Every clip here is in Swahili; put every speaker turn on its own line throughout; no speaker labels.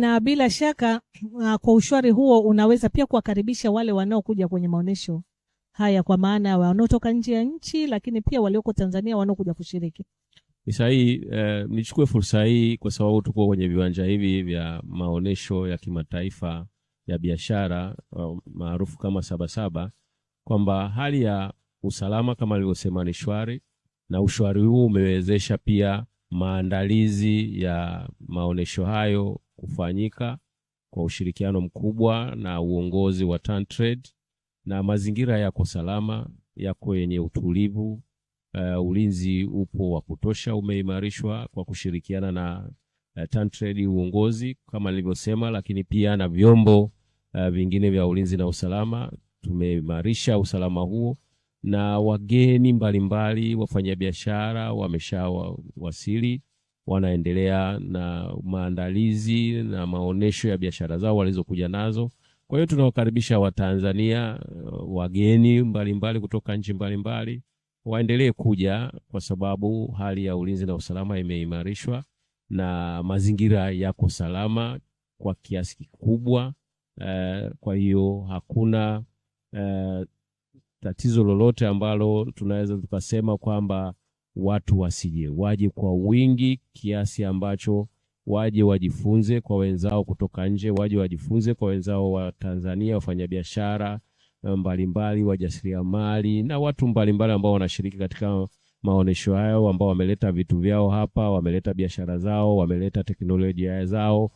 Na bila shaka kwa ushwari huo unaweza pia kuwakaribisha wale wanaokuja kwenye maonesho haya, kwa maana wanaotoka nje ya nchi, lakini pia walioko Tanzania wanaokuja kushiriki.
Ni sahihi. Nichukue fursa hii kwa sababu tuko kwenye viwanja hivi vya maonesho ya kimataifa ya biashara maarufu kama Sabasaba, kwamba hali ya usalama kama nilivyosema ni shwari, na ushwari huu umewezesha pia maandalizi ya maonesho hayo kufanyika kwa ushirikiano mkubwa na uongozi wa TanTrade, na mazingira yako salama, yako yenye utulivu. Ulinzi upo wa kutosha, umeimarishwa kwa kushirikiana na TanTrade uongozi kama nilivyosema, lakini pia na vyombo vingine vya ulinzi na usalama. Tumeimarisha usalama huo, na wageni mbalimbali wafanyabiashara wameshawasili, wanaendelea na maandalizi na maonesho ya biashara zao walizokuja nazo. Kwa hiyo tunawakaribisha Watanzania, wageni mbalimbali kutoka nchi mbalimbali waendelee kuja, kwa sababu hali ya ulinzi na usalama imeimarishwa na mazingira yako salama kwa kiasi kikubwa. Kwa hiyo hakuna tatizo lolote ambalo tunaweza tukasema kwamba watu wasije. Waje kwa wingi kiasi ambacho waje wajifunze kwa wenzao kutoka nje, waje wajifunze kwa wenzao wa Tanzania, wafanyabiashara mbalimbali, wajasiriamali na watu mbalimbali ambao wanashiriki katika maonesho hayo, ambao wameleta vitu vyao hapa, wameleta biashara zao, wameleta teknolojia zao,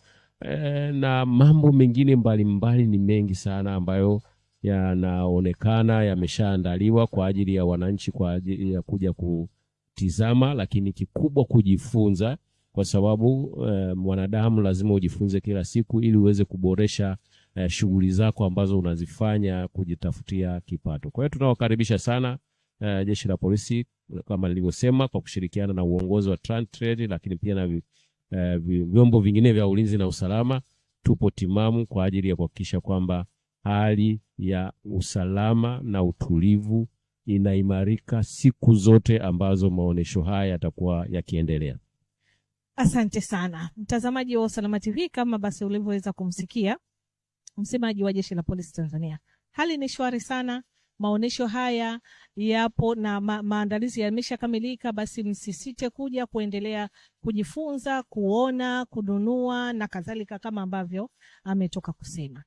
na mambo mengine mbalimbali. Ni mengi sana ambayo yanaonekana yameshaandaliwa kwa ajili ya wananchi, kwa ajili ya kuja kutizama, lakini kikubwa kujifunza, kwa sababu mwanadamu lazima ujifunze kila siku ili uweze kuboresha shughuli zako ambazo unazifanya kujitafutia kipato. Kwa hiyo tunawakaribisha sana Jeshi la Polisi kama nilivyosema, kwa kushirikiana na uongozi wa TanTrade, lakini pia na vyombo vingine vya ulinzi na usalama. Tupo timamu kwa ajili ya kuhakikisha kwamba hali ya usalama na utulivu inaimarika siku zote ambazo maonesho haya yatakuwa yakiendelea.
Asante sana mtazamaji wa Usalama TV, kama basi ulivyoweza kumsikia msemaji wa Jeshi la Polisi Tanzania, hali ni shwari sana. Maonesho haya yapo na maandalizi yameshakamilika. Basi msisite kuja kuendelea kujifunza, kuona, kununua na kadhalika, kama ambavyo ametoka kusema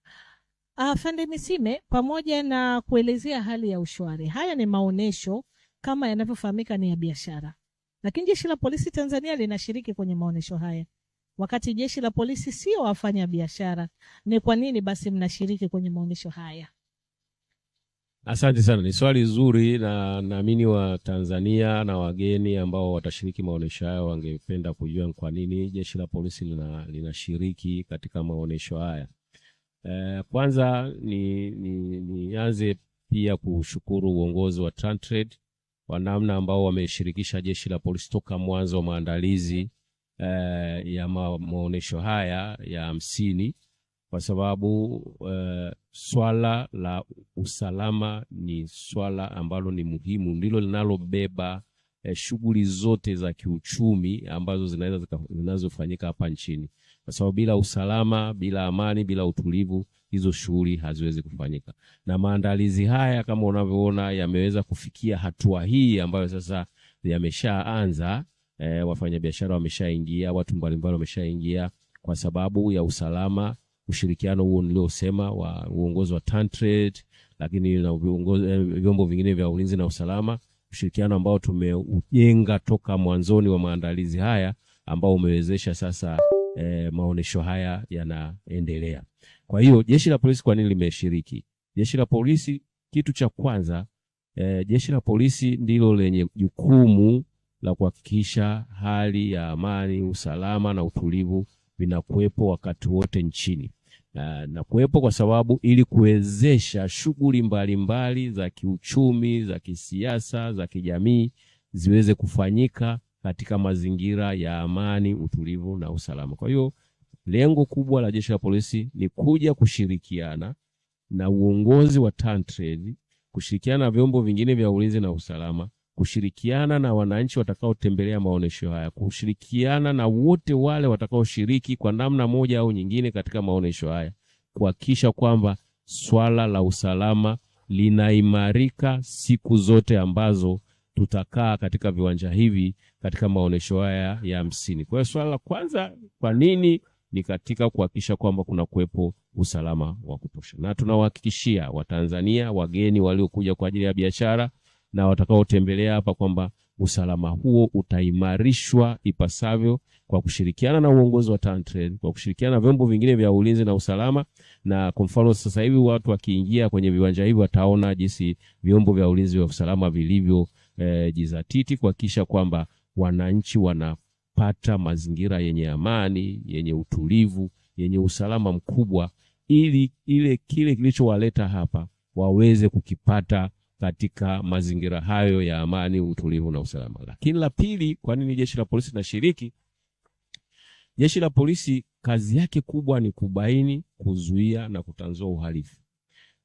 Afande Misime, pamoja na kuelezea hali ya ushwari. Haya ni maonesho kama yanavyofahamika ni ya biashara, lakini Jeshi la Polisi Tanzania linashiriki kwenye maonesho haya, wakati Jeshi la Polisi sio wafanya biashara. Ni kwa nini basi mnashiriki kwenye maonesho haya?
Asante sana, ni swali zuri, na naamini wa Tanzania na wageni ambao watashiriki maonesho haya wangependa kujua kwa nini Jeshi la Polisi linashiriki katika maonesho haya. Kwanza nianze pia kushukuru uongozi wa TanTrade kwa namna ambao wameshirikisha Jeshi la Polisi toka mwanzo wa maandalizi ya maonesho haya ya 50, kwa sababu swala la usalama ni swala ambalo ni muhimu, ndilo linalobeba shughuli zote za kiuchumi ambazo zinazofanyika hapa nchini, kwa sababu bila usalama, bila amani, bila utulivu, hizo shughuli haziwezi kufanyika. Na maandalizi haya kama unavyoona yameweza kufikia hatua hii ambayo sasa yameshaanza. Wafanyabiashara wameshaingia, watu mbalimbali wameshaingia kwa sababu ya usalama. Ushirikiano huo niliosema wa uongozi wa TanTrade, lakini na vyombo vingine vya ulinzi na usalama, ushirikiano ambao tumeujenga toka mwanzoni wa maandalizi haya, ambao umewezesha sasa maonesho haya yanaendelea. Kwa hiyo Jeshi la Polisi kwa nini limeshiriki? Jeshi la Polisi, kitu cha kwanza, Jeshi la Polisi ndilo lenye jukumu la kuhakikisha hali ya amani, usalama na utulivu vinakuwepo wakati wote nchini. Na kuwepo kwa sababu ili kuwezesha shughuli mbalimbali za kiuchumi, za kisiasa, za kijamii ziweze kufanyika katika mazingira ya amani, utulivu na usalama. Kwa hiyo lengo kubwa la Jeshi la Polisi ni kuja kushirikiana na uongozi wa TanTrade, kushirikiana na vyombo vingine vya ulinzi na usalama kushirikiana na wananchi watakaotembelea maonesho haya, kushirikiana na wote wale watakaoshiriki kwa namna moja au nyingine katika maonesho haya, kuhakikisha kwamba swala la usalama linaimarika siku zote ambazo tutakaa katika viwanja hivi katika maonesho haya ya 50. Kwa hiyo swala la kwanza, kwa nini, ni katika kuhakikisha kwamba kuna kuwepo usalama wa kutosha. Na tunawahakikishia Watanzania, wageni waliokuja kwa ajili ya biashara na watakaotembelea hapa kwamba usalama huo utaimarishwa ipasavyo kwa kushirikiana na uongozi wa TanTrade, kwa kushirikiana na vyombo vingine vya ulinzi na usalama. Na kwa mfano sasa hivi watu wakiingia kwenye viwanja hivi wataona jinsi vyombo vya ulinzi wa usalama vilivyo jizatiti kuhakikisha kwamba wananchi wanapata mazingira yenye amani, yenye utulivu, yenye usalama mkubwa, ili kile kilichowaleta hapa waweze kukipata katika mazingira hayo ya amani, utulivu na usalama. Lakini la pili, kwa nini jeshi la polisi linashiriki? Jeshi la polisi kazi yake kubwa ni kubaini, kuzuia na kutanzua uhalifu.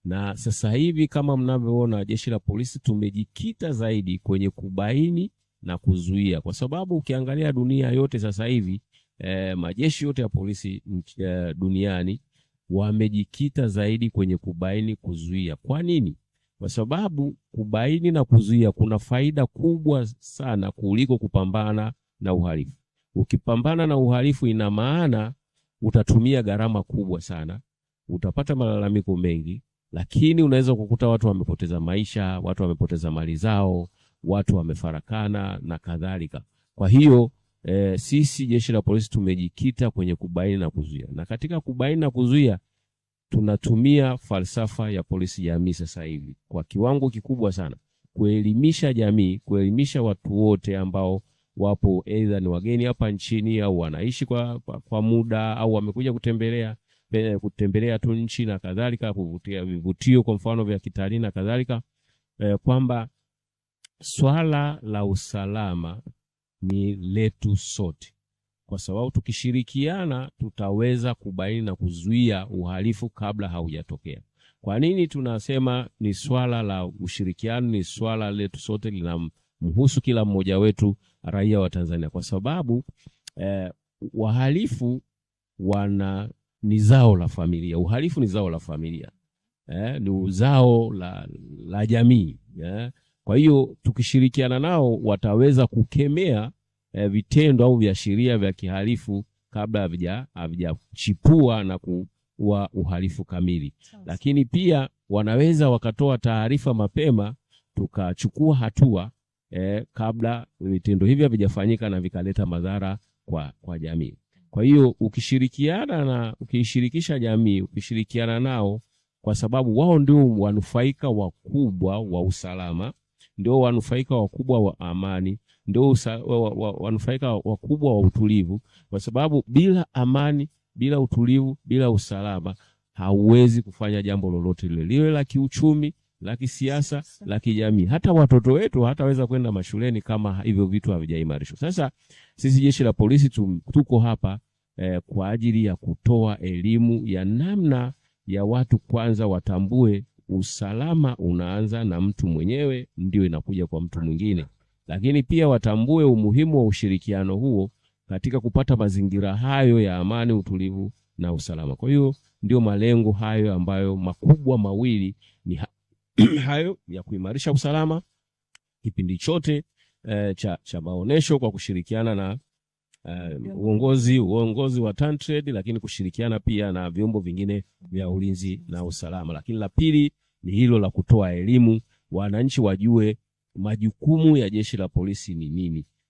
Na sasa hivi kama mnavyoona, jeshi la polisi tumejikita zaidi kwenye kubaini na kuzuia, kwa sababu ukiangalia dunia yote sasa hivi majeshi yote ya polisi duniani wamejikita zaidi kwenye kubaini, kuzuia. Kwa nini? Kwa sababu kubaini na kuzuia kuna faida kubwa sana kuliko kupambana na uhalifu. Ukipambana na uhalifu, ina maana utatumia gharama kubwa sana, utapata malalamiko mengi, lakini unaweza kukuta watu wamepoteza maisha, watu wamepoteza mali zao, watu wamefarakana na kadhalika. Kwa hiyo sisi jeshi la polisi tumejikita kwenye kubaini na kuzuia. Na katika kubaini na kuzuia tunatumia falsafa ya polisi jamii sasa hivi kwa kiwango kikubwa sana, kuelimisha jamii, kuelimisha watu wote ambao wapo aidha ni wageni hapa nchini au wanaishi kwa muda au wamekuja kutembelea tu nchi na kadhalika, kuvutia vivutio kwa mfano vya kitalii na kadhalika, kwamba swala la usalama ni letu sote, kwa sababu tukishirikiana tutaweza kubaini na kuzuia uhalifu kabla haujatokea. Kwa nini tunasema ni swala la ushirikiano, ni swala letu sote, linamhusu kila mmoja wetu, raia wa Tanzania? Kwa sababu wahalifu ni zao la familia. Uhalifu ni zao la familia, ni uzao la jamii. Kwa hiyo tukishirikiana nao wataweza kukemea vitendo au viashiria vya kihalifu kabla havijachipua na kuwa uhalifu kamili. Lakini pia wanaweza wakatoa taarifa mapema, tukachukua hatua kabla vitendo hivi havijafanyika na vikaleta madhara kwa jamii. Kwa hiyo ukishirikisha jamii, ukishirikiana nao, kwa sababu wao ndio wanufaika wakubwa wa usalama, ndio wanufaika wakubwa wa amani, ndio wanufaika wakubwa wa utulivu, kwa sababu bila amani, bila utulivu, bila usalama hauwezi kufanya jambo lolote lile, liwe la kiuchumi, la kisiasa, la kijamii. Hata watoto wetu hataweza kwenda mashuleni kama hivyo vitu havijaimarishwa. Sasa sisi jeshi la polisi tuko hapa kwa ajili ya kutoa elimu ya namna ya watu kwanza watambue usalama unaanza na mtu mwenyewe, ndio inakuja kwa mtu mwingine. Lakini pia watambue umuhimu wa ushirikiano huo katika kupata mazingira hayo ya amani, utulivu na usalama. Kwa hiyo ndio malengo hayo ambayo makubwa mawili ni hayo ya kuimarisha usalama kipindi chote cha maonesho, kwa kushirikiana na uongozi wa TanTrade, lakini kushirikiana pia na vyombo vingine vya ulinzi na usalama. Lakini la pili ni hilo la kutoa elimu, wananchi wajue majukumu ya jeshi la polisi ni nini,